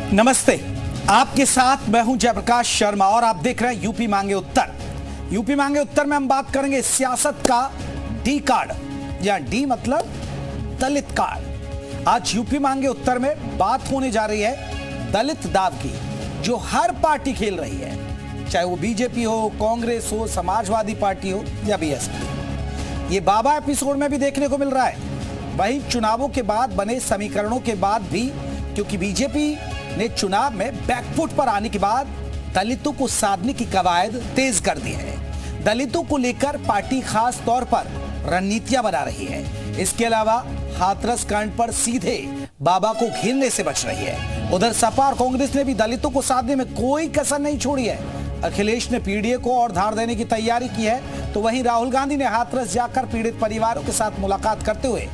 नमस्ते, आपके साथ मैं हूं जयप्रकाश शर्मा और आप देख रहे हैं यूपी मांगे उत्तर। यूपी मांगे उत्तर में हम बात करेंगे सियासत का डी कार्ड, या डी मतलब दलित कार्ड। आज यूपी मांगे उत्तर में बात होने जा रही है दलित दाव की, जो हर पार्टी खेल रही है, चाहे वो बीजेपी हो, कांग्रेस हो, समाजवादी पार्टी हो या बीएसपी। ये बाबा एपिसोड में भी देखने को मिल रहा है। वहीं चुनावों के बाद बने समीकरणों के बाद भी, क्योंकि बीजेपी ने चुनाव में बैकफुट पर आने के बाद दलितों को साधने की कवायद तेज कर दी है। दलितों को लेकर पार्टी खास तौर पर रणनीतियां बना रही है। इसके अलावा हाथरस कांड पर सीधे बाबा को घेरने से बच रही है। उधर सपा और कांग्रेस ने भी दलितों को साधने में कोई कसर नहीं छोड़ी है। अखिलेश ने पीडीए को और धार देने की तैयारी की है, तो वहीं राहुल गांधी ने हाथरस जाकर पीड़ित परिवारों के साथ मुलाकात करते हुए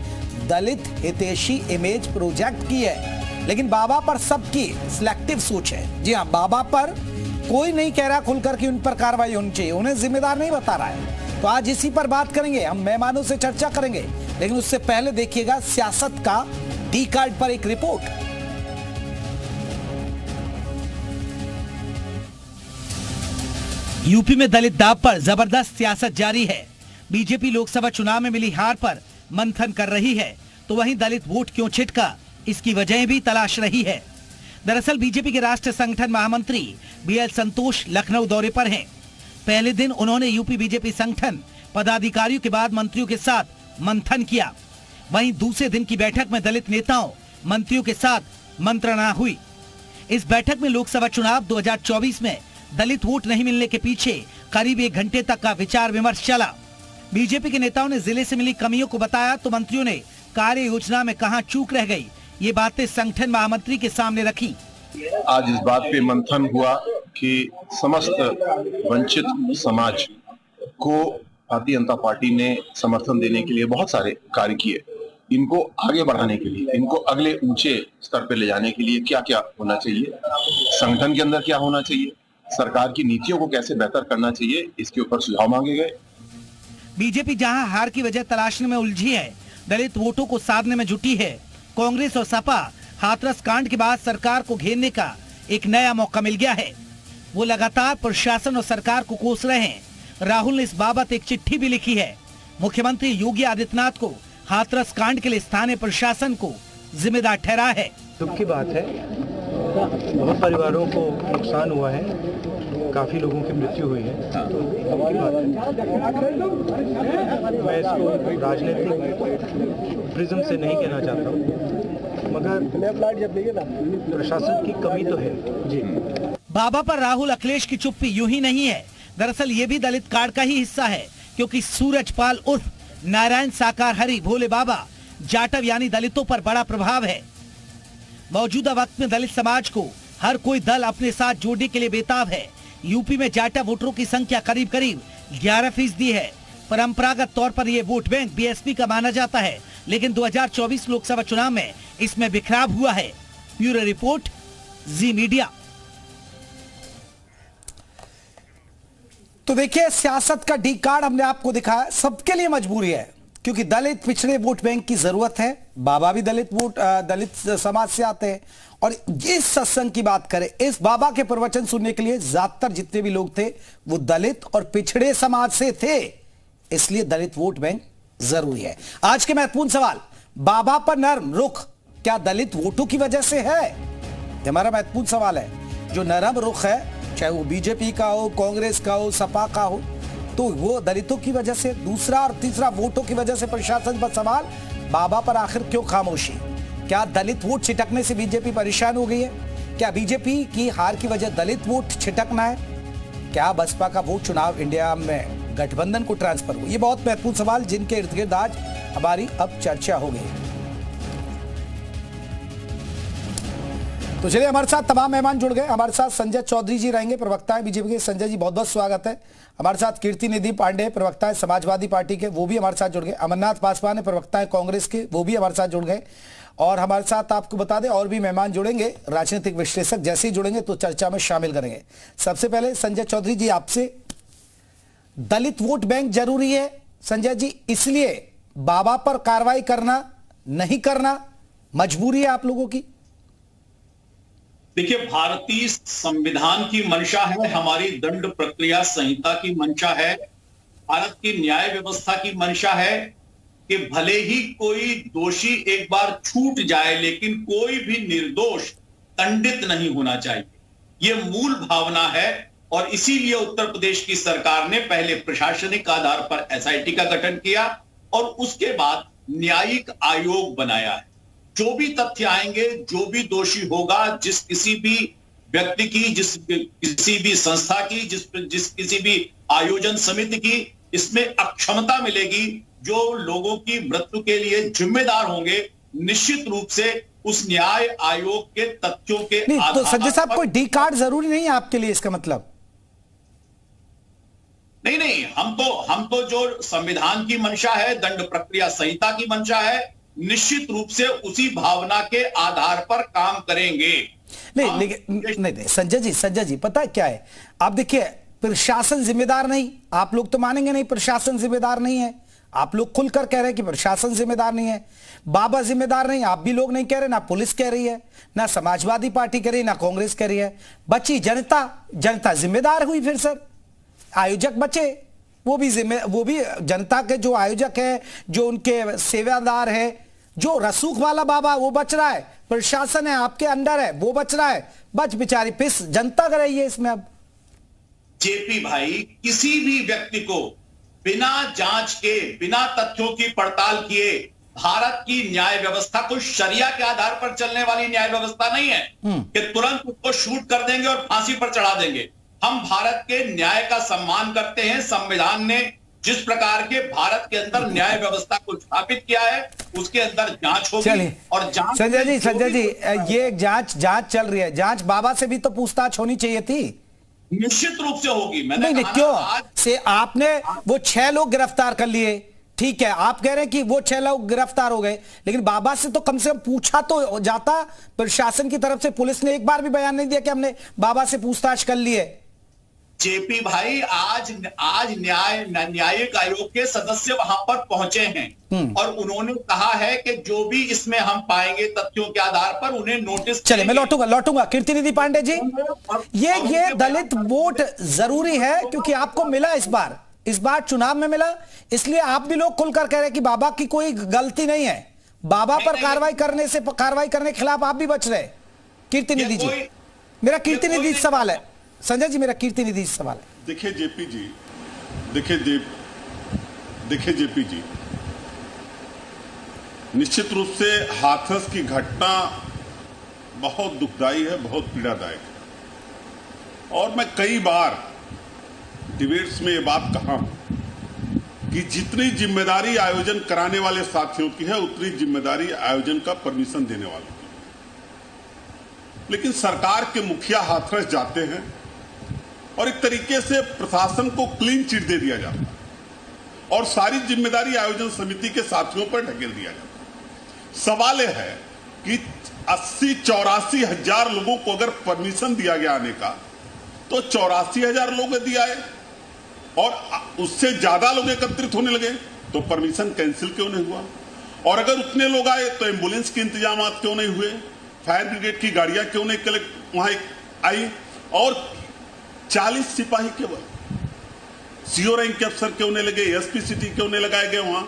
दलित हितैषी इमेज प्रोजेक्ट की है। लेकिन बाबा पर सबकी सिलेक्टिव सोच है। जी हां, बाबा पर कोई नहीं कह रहा खुलकर कि उन पर कार्रवाई होनी चाहिए, उन्हें जिम्मेदार नहीं बता रहा है। तो आज इसी पर बात करेंगे, हम मेहमानों से चर्चा करेंगे। लेकिन उससे पहले देखिएगा सियासत का डी कार्ड पर एक रिपोर्ट। यूपी में दलित दाव पर जबरदस्त सियासत जारी है। बीजेपी लोकसभा चुनाव में मिली हार पर मंथन कर रही है, तो वहीं दलित वोट क्यों छिटका, इसकी वजह भी तलाश रही है। दरअसल बीजेपी के राष्ट्रीय संगठन महामंत्री बीएल संतोष लखनऊ दौरे पर हैं। पहले दिन उन्होंने यूपी बीजेपी संगठन पदाधिकारियों के बाद मंत्रियों के साथ मंथन किया। वहीं दूसरे दिन की बैठक में दलित नेताओं, मंत्रियों के साथ मंत्रणा हुई। इस बैठक में लोकसभा चुनाव 2024 में दलित वोट नहीं मिलने के पीछे करीब 1 घंटे तक का विचार विमर्श चला। बीजेपी के नेताओं ने जिले से मिली कमियों को बताया, तो मंत्रियों ने कार्य योजना में कहां चूक रह गई, ये बातें संगठन महामंत्री के सामने रखी। आज इस बात पे मंथन हुआ कि समस्त वंचित समाज को भारतीय जनता पार्टी ने समर्थन देने के लिए बहुत सारे कार्य किए। इनको आगे बढ़ाने के लिए, इनको अगले ऊंचे स्तर पे ले जाने के लिए क्या क्या होना चाहिए, संगठन के अंदर क्या होना चाहिए, सरकार की नीतियों को कैसे बेहतर करना चाहिए, इसके ऊपर सुझाव मांगे गए। बीजेपी जहां हार की वजह तलाशने में उलझी है, दलित वोटों को साधने में जुटी है। कांग्रेस और सपा हाथरस कांड के बाद सरकार को घेरने का एक नया मौका मिल गया है। वो लगातार प्रशासन और सरकार को कोस रहे हैं। राहुल ने इस बाबत एक चिट्ठी भी लिखी है। मुख्यमंत्री योगी आदित्यनाथ को हाथरस कांड के लिए स्थानीय प्रशासन को जिम्मेदार ठहरा है। दुख की बात है, बहुत परिवारों को नुकसान हुआ है, काफी लोगों की मृत्यु हुई है। मैं इसको राजनीतिक प्रिज्म से नहीं कहना चाहता हूँ, मगर प्रशासन की कमी तो है जी। बाबा पर राहुल अखिलेश की चुप्पी यूं ही नहीं है। दरअसल ये भी दलित कार्ड का ही हिस्सा है, क्योंकि सूरजपाल उर्फ नारायण साकार हरि भोले बाबा जाटव यानी दलितों पर बड़ा प्रभाव है। मौजूदा वक्त में दलित समाज को हर कोई दल अपने साथ जोड़ने के लिए बेताब है। यूपी में जाटा वोटरों की संख्या करीब 11% है। परंपरागत तौर पर यह वोट बैंक बीएसपी का माना जाता है, लेकिन 2024 लोकसभा चुनाव में इसमें बिखराव हुआ है। ब्यूरो रिपोर्ट, जी मीडिया। तो देखिए, सियासत का डी कार्ड हमने आपको दिखाया। सबके लिए मजबूरी है, क्योंकि दलित पिछड़े वोट बैंक की जरूरत है। बाबा भी दलित समाज से आते हैं। और इस सत्संग की बात करें, इस बाबा के प्रवचन सुनने के लिए ज्यादातर जितने भी लोग थे वो दलित और पिछड़े समाज से थे। इसलिए दलित वोट बैंक जरूरी है। आज के महत्वपूर्ण सवाल, बाबा पर नरम रुख क्या दलित वोटों की वजह से है? हमारा महत्वपूर्ण सवाल है। जो नरम रुख है, चाहे वो बीजेपी का हो, कांग्रेस का हो, सपा का हो, तो वो दलितों की वजह से। दूसरा और तीसरा, वोटों की वजह से प्रशासन पर सवाल, बाबा पर आखिर क्यों खामोशी? क्या दलित वोट छिटकने से बीजेपी परेशान हो गई है? क्या बीजेपी की हार की वजह दलित वोट छिटकना है? क्या बसपा का वोट चुनाव इंडिया में गठबंधन को ट्रांसफर हो? ये बहुत महत्वपूर्ण सवाल, जिनके इर्द गिर्द आज हमारी अब चर्चा हो गई। तो चलिए, हमारे साथ तमाम मेहमान जुड़ गए। हमारे साथ संजय चौधरी जी रहेंगे, प्रवक्ता है बीजेपी के। संजय जी, बहुत बहुत स्वागत है। हमारे साथ कीर्ति निधि पांडे, प्रवक्ता है समाजवादी पार्टी के, वो भी हमारे साथ जुड़ गए। अमरनाथ पासवान है, प्रवक्ता है कांग्रेस के, वो भी हमारे साथ जुड़ गए। और हमारे साथ आपको बता दें, और भी मेहमान जुड़ेंगे, राजनीतिक विश्लेषक जैसे ही जुड़ेंगे तो चर्चा में शामिल करेंगे। सबसे पहले संजय चौधरी जी, आपसे, दलित वोट बैंक जरूरी है संजय जी, इसलिए बाबा पर कार्रवाई करना नहीं करना मजबूरी है आप लोगों की? देखिए, भारतीय संविधान की मंशा है, हमारी दंड प्रक्रिया संहिता की मंशा है, भारत की न्याय व्यवस्था की मंशा है कि भले ही कोई दोषी एक बार छूट जाए लेकिन कोई भी निर्दोष दंडित नहीं होना चाहिए। यह मूल भावना है और इसीलिए उत्तर प्रदेश की सरकार ने पहले प्रशासनिक आधार पर एसआईटी का गठन किया और उसके बाद न्यायिक आयोग बनाया है। जो भी तथ्य आएंगे, जो भी दोषी होगा, जिस किसी भी व्यक्ति की, जिस किसी भी संस्था की, जिस किसी भी आयोजन समिति की, इसमें अक्षमता मिलेगी, जो लोगों की मृत्यु के लिए जिम्मेदार होंगे, निश्चित रूप से उस न्याय आयोग के तथ्यों के आधार तो संजय साहब, पर कोई डी कार्ड जरूरी नहीं है आपके लिए, इसका मतलब? नहीं, हम तो जो संविधान की मंशा है, दंड प्रक्रिया संहिता की मंशा है, निश्चित रूप से उसी भावना के आधार पर काम करेंगे। नहीं संजय जी पता है क्या है, आप देखिए, प्रशासन जिम्मेदार नहीं, आप लोग तो मानेंगे नहीं प्रशासन जिम्मेदार नहीं है, आप लोग खुलकर कह रहे हैं कि प्रशासन जिम्मेदार नहीं है, बाबा जिम्मेदार नहीं, आप भी लोग नहीं कह रहे, ना पुलिस कह रही है, ना समाजवादी पार्टी कह रही है, ना कांग्रेस कह रही है, बची जनता जिम्मेदार हुई। फिर सर आयोजक बचे, वो भी जनता के जो आयोजक है, जो उनके सेवादार है, जो रसूख वाला बाबा वो बच रहा है, प्रशासन है आपके अंडर है वो बच रहा है, बच बेचारी पिस जनता कर रही है इसमें। अब जेपी भाई, किसी भी व्यक्ति को बिना जांच के, बिना तथ्यों की पड़ताल किए, भारत की न्याय व्यवस्था कोई शरिया के आधार पर चलने वाली न्याय व्यवस्था नहीं है कि तुरंत उसको शूट कर देंगे और फांसी पर चढ़ा देंगे। हम भारत के न्याय का सम्मान करते हैं। संविधान ने जिस प्रकार के भारत के अंदर न्याय व्यवस्था को स्थापित किया है, उसके अंदर जांच होगी और जांच। संजय जी ये जांच चल रही है, जांच बाबा से भी तो पूछताछ होनी चाहिए थी। निश्चित रूप से होगी। मैंने नहीं क्यों से आपने वो 6 लोग गिरफ्तार कर लिए, ठीक है, आप कह रहे हैं कि वो 6 लोग गिरफ्तार हो गए, लेकिन बाबा से तो कम से कम पूछा तो जाता। प्रशासन की तरफ से पुलिस ने एक बार भी बयान नहीं दिया कि हमने बाबा से पूछताछ कर ली है। जेपी भाई, आज न्यायिक आयोग के सदस्य वहां पर पहुंचे हैं और उन्होंने कहा है कि जो भी इसमें हम पाएंगे तथ्यों के आधार पर उन्हें नोटिस। चलिए मैं लौटूंगा कीर्तिनिधि पांडे जी, ये दलित वोट जरूरी है क्योंकि आपको मिला इस बार चुनाव में मिला, इसलिए आप भी लोग खुलकर कह रहे हैं कि बाबा की कोई गलती नहीं है, बाबा पर कार्रवाई करने के खिलाफ आप भी बच रहे। कीर्तिनिधि जी, मेरा कीर्तिनिधि सवाल है। संजय जी, मेरा कीर्तिनिधि सवाल है। देखिए जेपी जी, निश्चित रूप से हाथरस की घटना बहुत दुखदाई है, बहुत पीड़ादायक है और मैं कई बार डिबेट्स में ये बात कहा हूं कि जितनी जिम्मेदारी आयोजन कराने वाले साथियों की है, उतनी जिम्मेदारी आयोजन का परमिशन देने वालों की। लेकिन सरकार के मुखिया हाथरस जाते हैं और एक तरीके से प्रशासन को क्लीन चिट दे दिया जाता है और सारी जिम्मेदारी आयोजन समिति के साथियों पर ढकेल दिया जाता है। सवाल यह है कि 80-84 हजार लोगों को अगर परमिशन दिया गया आने का, तो 84 हजार लोग दिया है और उससे ज्यादा लोग एकत्रित होने लगे तो परमिशन कैंसिल क्यों नहीं हुआ? और अगर उतने लोग आए तो एम्बुलेंस के इंतजाम क्यों नहीं हुए? फायर ब्रिगेड की गाड़ियां क्यों नहीं वहां आई? और 40 सिपाही केवल, सीओ रैंक के अफसर क्यों नहीं लगे? एसपी सिटी क्यों नहीं लगाए गए? वहां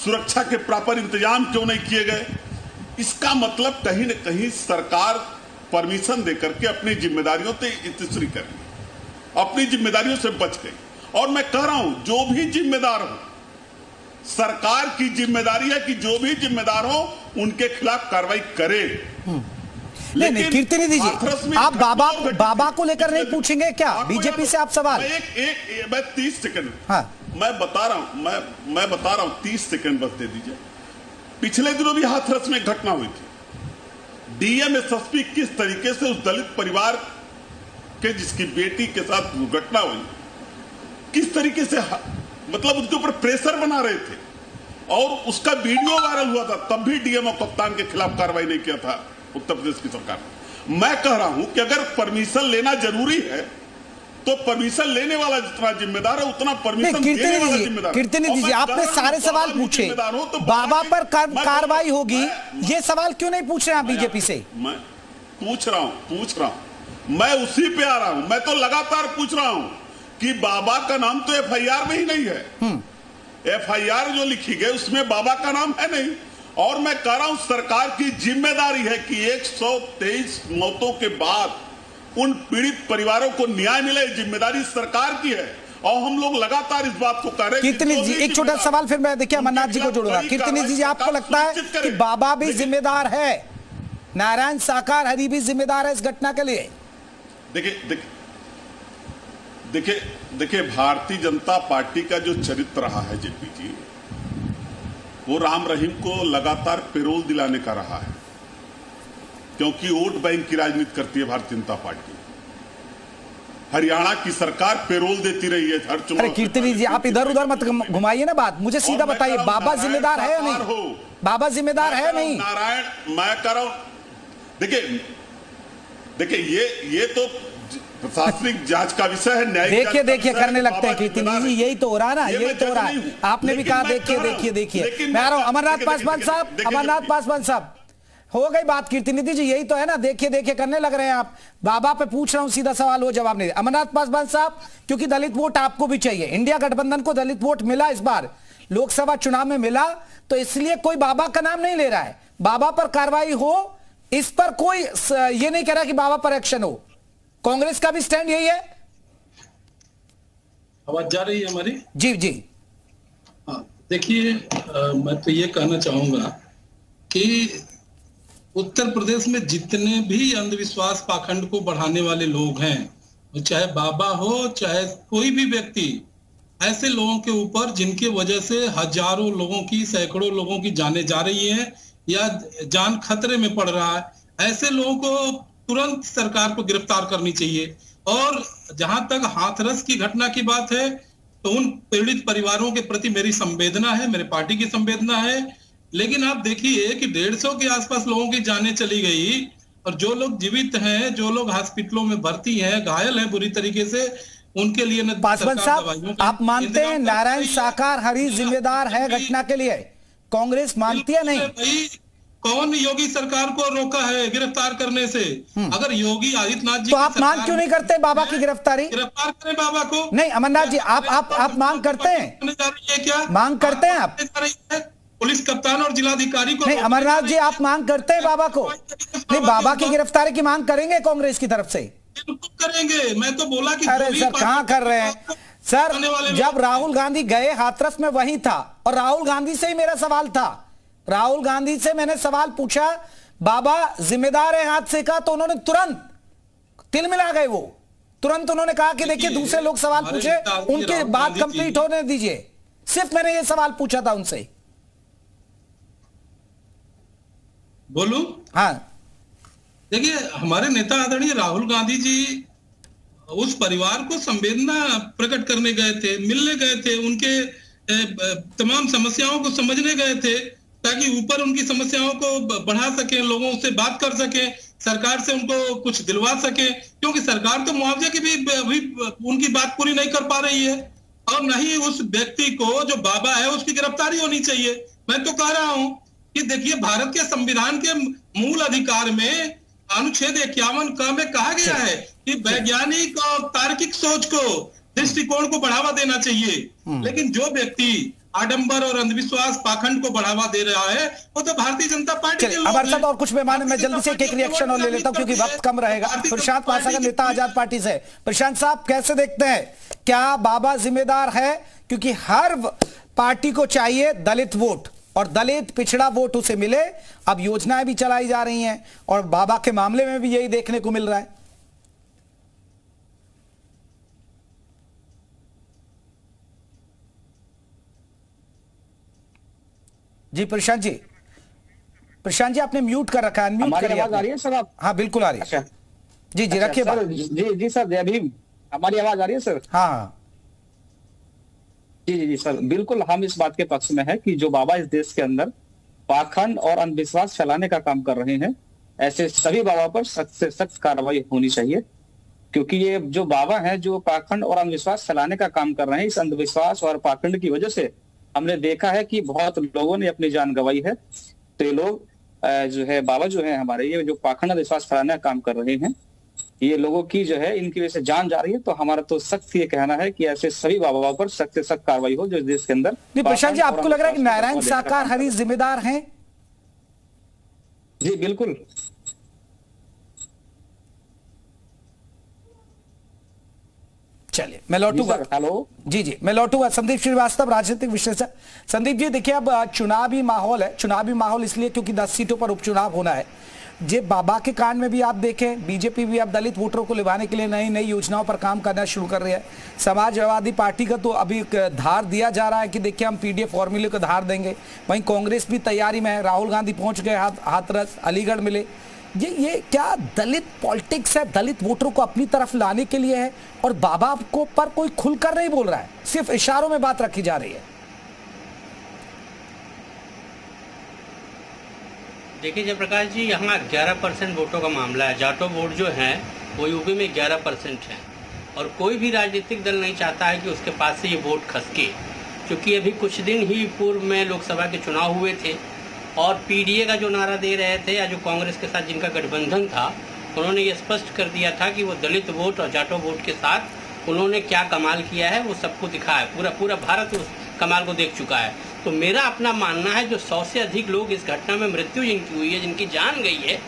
सुरक्षा के प्रॉपर इंतजाम क्यों नहीं किए गए? इसका मतलब कहीं न कहीं सरकार परमिशन देकर के अपनी जिम्मेदारियों से इतनी कर रही, अपनी जिम्मेदारियों से बच गई। और मैं कह रहा हूं, जो भी जिम्मेदार हो, सरकार की जिम्मेदारी है कि जो भी जिम्मेदार हो उनके खिलाफ कार्रवाई करे। नहीं कीर्तिनिधि जी, आप बाबा को लेकर नहीं पूछेंगे क्या? बीजेपी से आप सवाल। मैं 30 सेकंड, हाँ मैं बता रहा हूं 30 सेकंड बस दे दीजिए। पिछले दिनों भी हाथरस में घटना हुई थी। डीएम एसएसपी किस तरीके से उस दलित परिवार के जिसकी बेटी के साथ दुर्घटना हुई, किस तरीके से मतलब उनके ऊपर प्रेशर बना रहे थे और उसका वीडियो वायरल हुआ था, तब भी डीएम और कप्तान के खिलाफ कार्रवाई नहीं किया था उत्तर प्रदेश की सरकार। मैं कह रहा हूं कि अगर परमिशन लेना जरूरी है तो परमिशन लेने वाला जितना जिम्मेदार है उतना परमिशन देने वाला जिम्मेदार। कीर्तिनिधि जी, आपने सारे सवाल पूछे, बाबा पर कार्रवाई होगी, ये सवाल क्यों नहीं पूछ रहे हैं आप बीजेपी से? पूछ रहा हूं, मैं उसी पे आ रहा हूं। मैं तो लगातार पूछ रहा हूं कि बाबा का नाम तो एफआईआर में ही नहीं है। एफआईआर जो लिखी गई उसमें बाबा का नाम है नहीं। और मैं कह रहा हूं सरकार की जिम्मेदारी है कि 123 मौतों के बाद उन पीड़ित परिवारों को न्याय मिले, जिम्मेदारी सरकार की है। और हम लोग लगातार इस बात को कह रहे हैं। कीर्तनी जी, एक छोटा सवाल फिर मैं देखिए अमरनाथ जी को जोड़ूंगा। कीर्तनी जी, आपको लगता है कि बाबा भी जिम्मेदार है, नारायण साकार हरि भी जिम्मेदार है इस घटना के लिए? देखिए भारतीय जनता पार्टी का जो चरित्र रहा है जेपी जी, वो राम रहीम को लगातार पेरोल दिलाने का रहा है, क्योंकि वोट बैंक की राजनीति करती है भारतीय जनता पार्टी। हरियाणा की सरकार पेरोल देती रही है हर चुनाव। अरे कीर्तनी जी, आप इधर उधर मत घुमाइए ना बात, मुझे सीधा बताइए, बाबा जिम्मेदार है या नहीं? बाबा जिम्मेदार है नहीं? नारायण, मैं कह रहा हूं, देखिए ये तो प्रशासनिक जांच का विषय है, न्यायिक देखिए करने लगते हैं कीर्तनी जी, यही तो हो रहा है ना, यही तो हो रहा है। आपने भी कहा देखिए मैं आ रहा हूं। अमरनाथ पासवान साहब, हो गई बात कीर्तनी जी, यही तो है ना, देखिए करने लग रहे हैं आप। बाबा पे पूछ रहा हूं, सीधा सवाल हो जवाब नहीं। अमरनाथ पासवान साहब, क्योंकि दलित वोट आपको भी चाहिए, इंडिया गठबंधन को दलित वोट मिला इस बार लोकसभा चुनाव में मिला, तो इसलिए कोई बाबा का नाम नहीं ले रहा है। बाबा पर कार्रवाई हो, इस पर कोई ये नहीं कह रहा कि बाबा पर एक्शन हो। कांग्रेस का भी स्टैंड यही है। आवाज जा रही है हमारी? जी हाँ, देखिए मैं तो ये कहना चाहूंगा कि उत्तर प्रदेश में जितने भी अंधविश्वास पाखंड को बढ़ाने वाले लोग हैं, चाहे बाबा हो चाहे कोई भी व्यक्ति, ऐसे लोगों के ऊपर जिनके वजह से हजारों लोगों की, सैकड़ों लोगों की जानें जा रही हैं या जान खतरे में पड़ रहा है, ऐसे लोगों को तुरंत सरकार को गिरफ्तार करनी चाहिए। और जहां तक हाथरस की घटना की बात है, तो उन पीड़ित परिवारों के प्रति मेरी संवेदना है, मेरे पार्टी की संवेदना है। लेकिन आप देखिए कि 150 के आसपास लोगों की जानें चली गई, और जो लोग जीवित हैं, जो लोग हॉस्पिटलों में भर्ती हैं, घायल हैं बुरी तरीके से, उनके लिए न पासवान साहब, आप मानते हैं नारायण साकार हरि जिम्मेदार है घटना के लिए? कांग्रेस मानती है नहीं? भाई, कौन योगी सरकार को रोका है गिरफ्तार करने से? अगर योगी आदित्यनाथ जी, तो आप मांग क्यों नहीं करते बाबा की गिरफ्तारी? गिरफ्तार करें बाबा को। नहीं अमरनाथ जी, आप मांग करते हैं? क्या मांग करते हैं आप? पुलिस कप्तान और जिलाधिकारी को नहीं अमरनाथ जी, आप मांग करते हैं बाबा को? नहीं, बाबा की गिरफ्तारी की मांग करेंगे कांग्रेस की तरफ से? बिल्कुल करेंगे। मैं तो बोला कि अरे सर, कहां कर रहे हैं सर? जब राहुल गांधी गए हाथरस में वहीं था, और राहुल गांधी से ही मेरा सवाल था। राहुल गांधी से मैंने सवाल पूछा, बाबा जिम्मेदार है हादसे का, तो उन्होंने तुरंत तिल मिला गए। वो तुरंत उन्होंने कहा कि देखिए दूसरे लोग सवाल पूछे, उनकी बात कंप्लीट होने दीजिए। सिर्फ मैंने ये सवाल पूछा था उनसे। बोलूं? हाँ, देखिए हमारे नेता आदरणीय राहुल गांधी जी उस परिवार को संवेदना प्रकट करने गए थे, मिलने गए थे, उनके तमाम समस्याओं को समझने गए थे, ताकि ऊपर उनकी समस्याओं को बढ़ा सके, लोगों से बात कर सके, सरकार से उनको कुछ दिलवा सके। क्योंकि सरकार तो मुआवजे की भी अभी उनकी बात पूरी नहीं कर पा रही है, और नहीं उस व्यक्ति को जो बाबा है उसकी गिरफ्तारी होनी चाहिए। मैं तो कह रहा हूं कि देखिए भारत के संविधान के मूल अधिकार में अनुच्छेद 51 क में कहा गया है कि वैज्ञानिक और तार्किक सोच को, दृष्टिकोण को बढ़ावा देना चाहिए। लेकिन जो व्यक्ति आडंबर और अंधविश्वास पाखंड को बढ़ावा दे रहा है, वो तो भारतीय जनता पार्टी के लोग हैं। हमारे साथ और कुछ मेहमान, मैं जल्दी से एक रिएक्शन और ले लेता हूं क्योंकि वक्त कम रहेगा। प्रशांत महासागर, नेता आजाद पार्टी से। प्रशांत साहब, कैसे देखते हैं, क्या बाबा जिम्मेदार है? क्योंकि हर पार्टी को चाहिए दलित वोट, और दलित पिछड़ा वोट उसे मिले। अब योजनाएं भी चलाई जा रही हैं, और बाबा के मामले में भी यही देखने को मिल रहा है। जी प्रशांत जी, प्रशांत जी आपने म्यूट कर रखा है, अनम्यूट करिए। आवाज आ रही है सर? आप? हाँ बिल्कुल आ रही है। अच्छा जी रखिए बात। जी सर, जय भीम। हमारी आवाज आ रही है सर? हाँ जी सर, बिल्कुल हम इस बात के पक्ष में है कि जो बाबा इस देश के अंदर पाखंड और अंधविश्वास फैलाने का काम कर रहे हैं, ऐसे सभी बाबा पर सख्त से सख्त कार्रवाई होनी चाहिए। क्योंकि ये जो बाबा हैं जो पाखंड और अंधविश्वास फैलाने का काम कर रहे हैं, इस अंधविश्वास और पाखंड की वजह से हमने देखा है कि बहुत लोगों ने अपनी जान गंवाई है। तो ये लोग जो है बाबा जो है हमारे, ये जो पाखंड विश्वास फैलाने का काम कर रहे हैं, ये लोगों की जो है इनकी वजह से जान जा रही है। तो हमारा तो सख्त ये कहना है कि ऐसे सभी बाबाओं पर सख्त से सख्त कार्रवाई हो जो इस देश के अंदर। प्रशांत जी, आपको लग रहा है कि नारायण साकार हरी जिम्मेदार हैं? जी बिल्कुल। चलिए मैं लौटूंगा। हेलो जी, मैं लौटूंगा। संदीप श्रीवास्तव, राजनीतिक विश्लेषक। संदीप जी देखिए, अब चुनावी माहौल है। चुनावी माहौल इसलिए क्योंकि 10 सीटों पर उपचुनाव होना है। जे बाबा के कांड में भी आप देखें, बीजेपी भी अब दलित वोटरों को लिभाने के लिए नई नई योजनाओं पर काम करना शुरू कर रही है। समाजवादी पार्टी का तो अभी धार दिया जा रहा है कि देखिए हम पीडीएफ फॉर्मूले को धार देंगे। वहीं कांग्रेस भी तैयारी में है, राहुल गांधी पहुंच गए हाथरस, अलीगढ़ मिले। ये क्या दलित पॉलिटिक्स है? दलित वोटरों को अपनी तरफ लाने के लिए है और बाबा को पर कोई खुलकर नहीं बोल रहा है, सिर्फ इशारों में बात रखी जा रही है। देखिए जयप्रकाश जी, यहाँ 11% वोटों का मामला है। जाटो वोट जो है वो यूपी में 11% है और कोई भी राजनीतिक दल नहीं चाहता है कि उसके पास से ये वोट खसके, क्योंकि अभी कुछ दिन ही पूर्व में लोकसभा के चुनाव हुए थे और पीडीए का जो नारा दे रहे थे या जो कांग्रेस के साथ जिनका गठबंधन था, उन्होंने ये स्पष्ट कर दिया था कि वो दलित वोट और जाटो वोट के साथ उन्होंने क्या कमाल किया है वो सबको दिखा है। पूरा भारत उस कमाल को देख चुका है। तो मेरा अपना मानना है जो 100 से अधिक लोग इस घटना में मृत्यु जिनकी हुई है, जिनकी जान गई है,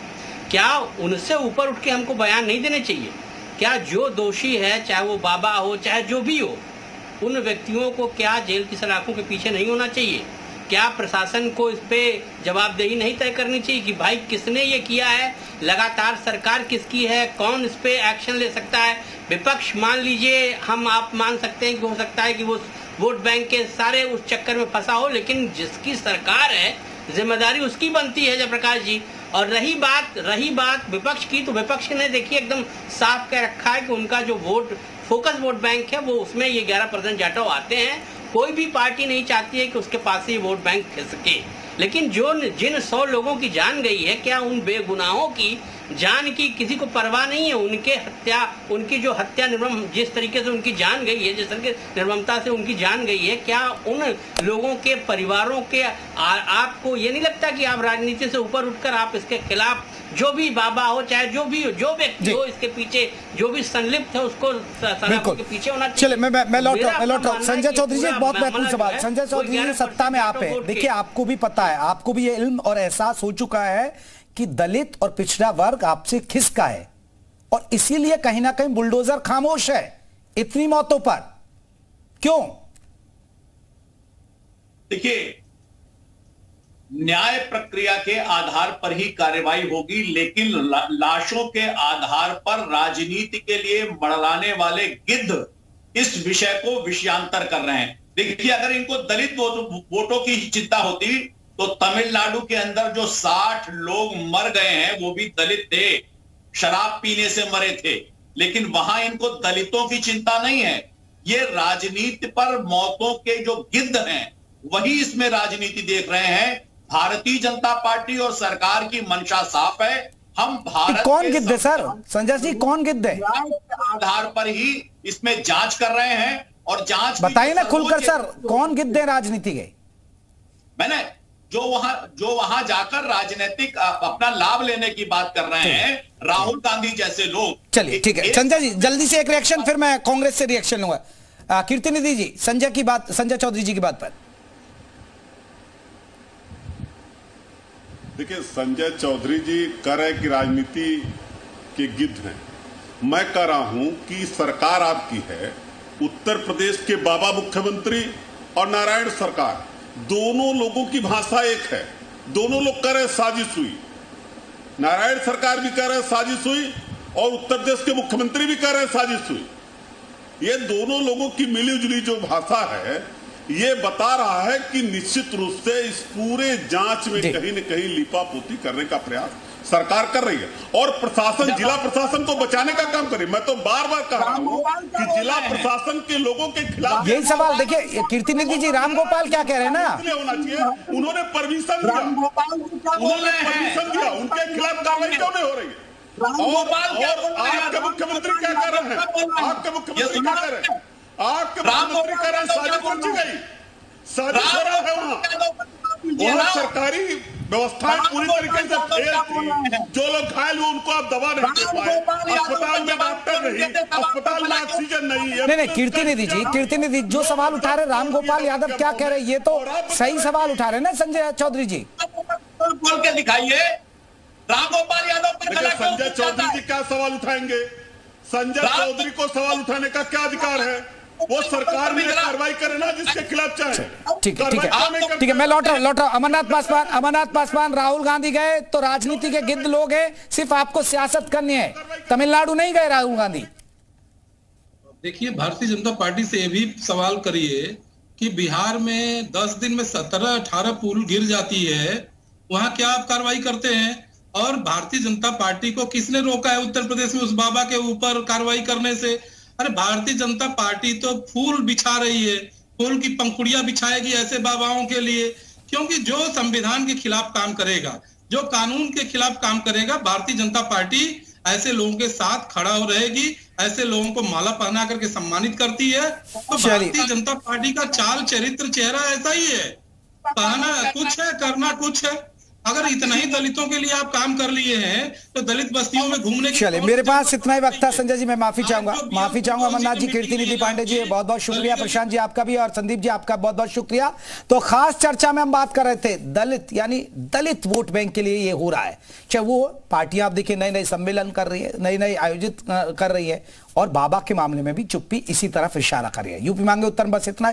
क्या उनसे ऊपर उठ के हमको बयान नहीं देने चाहिए? क्या जो दोषी है, चाहे वो बाबा हो चाहे जो भी हो, उन व्यक्तियों को क्या जेल की सलाखों के पीछे नहीं होना चाहिए? क्या प्रशासन को इस पे जवाबदेही नहीं तय करनी चाहिए कि भाई किसने ये किया है, लगातार सरकार किसकी है, कौन इस पे एक्शन ले सकता है? विपक्ष मान लीजिए, आप मान सकते हैं कि हो सकता है कि वो वोट बैंक के सारे उस चक्कर में फंसा हो, लेकिन जिसकी सरकार है जिम्मेदारी उसकी बनती है जयप्रकाश जी। और रही बात विपक्ष की, तो विपक्ष ने देखिए एकदम साफ कह रखा है कि उनका जो फोकस वोट बैंक है वो उसमें ये 11% जाटो आते हैं। कोई भी पार्टी नहीं चाहती है कि उसके पास से ये वोट बैंक खिसके, लेकिन जिन 100 लोगों की जान गई है, क्या उन बेगुनाहों की जान की किसी को परवाह नहीं है? उनकी जो हत्या जिस तरीके से उनकी जान गई है, जिस तरीके निर्ममता से उनकी जान गई है, क्या उन लोगों के परिवारों के आपको ये नहीं लगता कि आप राजनीति से ऊपर उठकर आप इसके खिलाफ, जो भी बाबा हो चाहे जो भी हो, जो व्यक्ति हो इसके पीछे जो भी संलिप्त है उसको सलाखों के पीछे होना चाहिए। चलिए मैं लौट रहा हूं। संजय चौधरी जी, एक बहुत महत्वपूर्ण सवाल। संजय चौधरी जी, सत्ता में आप हैं, देखिए आपको भी पता है, आपको भी ये इल्म और एहसास हो चुका है कि दलित और पिछड़ा वर्ग आपसे खिसका है और इसीलिए कहीं ना कहीं बुलडोजर खामोश है इतनी मौतों पर। क्यों? देखिए, न्याय प्रक्रिया के आधार पर ही कार्रवाई होगी, लेकिन लाशों के आधार पर राजनीति के लिए मड़लाने वाले गिद्ध इस विषय को विषयांतर कर रहे हैं। देखिए, अगर इनको दलित वोटों की चिंता होती तो तमिलनाडु के अंदर जो 60 लोग मर गए हैं वो भी दलित थे, शराब पीने से मरे थे, लेकिन वहां इनको दलितों की चिंता नहीं है। ये राजनीति पर मौतों के जो गिद्ध हैं वही इसमें राजनीति देख रहे हैं। भारतीय जनता पार्टी और सरकार की मंशा साफ है। हम भारत कौन गिद्ध है सर? संजय जी, कौन गिद्ध है? आधार पर ही इसमें जांच कर रहे हैं और जांच बताइए ना खुलकर सर, कौन गिद्ध है राजनीति के? मैंने जो वहां जाकर राजनीतिक अपना लाभ लेने की बात कर रहे हैं, राहुल गांधी जैसे लोग। चलिए ठीक है संजय जी, जल्दी से एक रिएक्शन, फिर मैं कांग्रेस से रिएक्शन लूंगा। कीर्तिनिधि जी, संजय चौधरी जी की बात पर। देखिए, संजय चौधरी जी कह रहे कि राजनीति के गिद्ध हैं। मैं कह रहा हूं कि सरकार आपकी है, उत्तर प्रदेश के बाबा मुख्यमंत्री और नारायण सरकार, दोनों लोगों की भाषा एक है। दोनों लोग कह रहे साजिश हुई, नारायण सरकार भी कह रहे साजिश हुई और उत्तर प्रदेश के मुख्यमंत्री भी कह रहे साजिश हुई। ये दोनों लोगों की मिलीजुली जो भाषा है ये बता रहा है कि निश्चित रूप से इस पूरे जांच में कहीं न कहीं लीपापोती करने का प्रयास सरकार कर रही है और प्रशासन, जिला प्रशासन को बचाने का काम करे। मैं तो बार बार कह रहा हूं कि जिला प्रशासन के लोगों के खिलाफ यही सवाल। देखिए कीर्तिनिधि जी, राम गोपाल क्या कह रहे हैं ना, होना चाहिए। उन्होंने परमिशन दिया, उनके खिलाफ कार्रवाई क्यों नहीं हो रही है? और आपके मुख्यमंत्री क्या कर रहे हैं? आपके मुख्यमंत्री क्या कर रहे हैं? आपके मुख्यमंत्री कह रहे हैं साजिश रची गई, साजिश हो रहा है वहां सरकारी व्यवस्थाएं पूरी तरीके से फेल थी। जो लोग घायल हुए उनको आप दवा नहीं दे पाए, अस्पताल में डॉक्टर नहीं, अस्पताल में ऑक्सीजन नहीं। नहीं कीर्तिनिधि जो सवाल उठा रहे राम गोपाल यादव क्या कह रहे हैं, ये तो सही सवाल उठा रहे हैं ना संजय चौधरी जी। बोल के दिखाइए राम गोपाल यादव पर। संजय चौधरी जी क्या सवाल उठाएंगे? संजय चौधरी को सवाल उठाने का क्या अधिकार है? वो सरकार में कार्रवाई करे ना जिसके खिलाफ चाहे। ठीक है मैं लौट रहा हूं। अमरनाथ पासवान राहुल गांधी गए तो राजनीति के गिद्ध लोग हैं, सिर्फ आपको सियासत करनी है। तमिलनाडु नहीं गए राहुल गांधी। देखिए, भारतीय जनता पार्टी से ये भी सवाल करिए कि बिहार में 10 दिन में 17-18 पुल गिर जाती है, वहां क्या आप कार्रवाई करते हैं? और भारतीय जनता पार्टी को किसने रोका है उत्तर प्रदेश में उस बाबा के ऊपर कार्रवाई करने से? अरे भारतीय जनता पार्टी तो फूल बिछा रही है, फूल की पंखुड़ियां बिछाएगी ऐसे बाबाओं के लिए, क्योंकि जो संविधान के खिलाफ काम करेगा, जो कानून के खिलाफ काम करेगा, भारतीय जनता पार्टी ऐसे लोगों के साथ खड़ा हो रहेगी, ऐसे लोगों को माला पहना करके सम्मानित करती है। तो भारतीय जनता पार्टी का चाल चरित्र चेहरा ऐसा ही है, कहना कुछ है करना कुछ है। अगर इतना ही दलितों के लिए आप काम कर लिए हैं तो दलित बस्तियों में घूमने के। चलिए, मेरे पास इतना ही वक्त था संजय जी, मैं माफी चाहूंगा अमरनाथ जी, कीर्तिनिधि पांडे जी बहुत बहुत शुक्रिया, प्रशांत जी आपका भी, और संदीप जी आपका बहुत बहुत शुक्रिया। तो खास चर्चा में हम बात कर रहे थे दलित, यानी दलित वोट बैंक के लिए ये हो रहा है, चाहे वो पार्टियां आप देखिए नए सम्मेलन कर रही है, नई आयोजित कर रही है, और बाबा के मामले में भी चुप्पी इसी तरफ इशारा कर रही है। यूपी मांगे उत्तर बस इतना।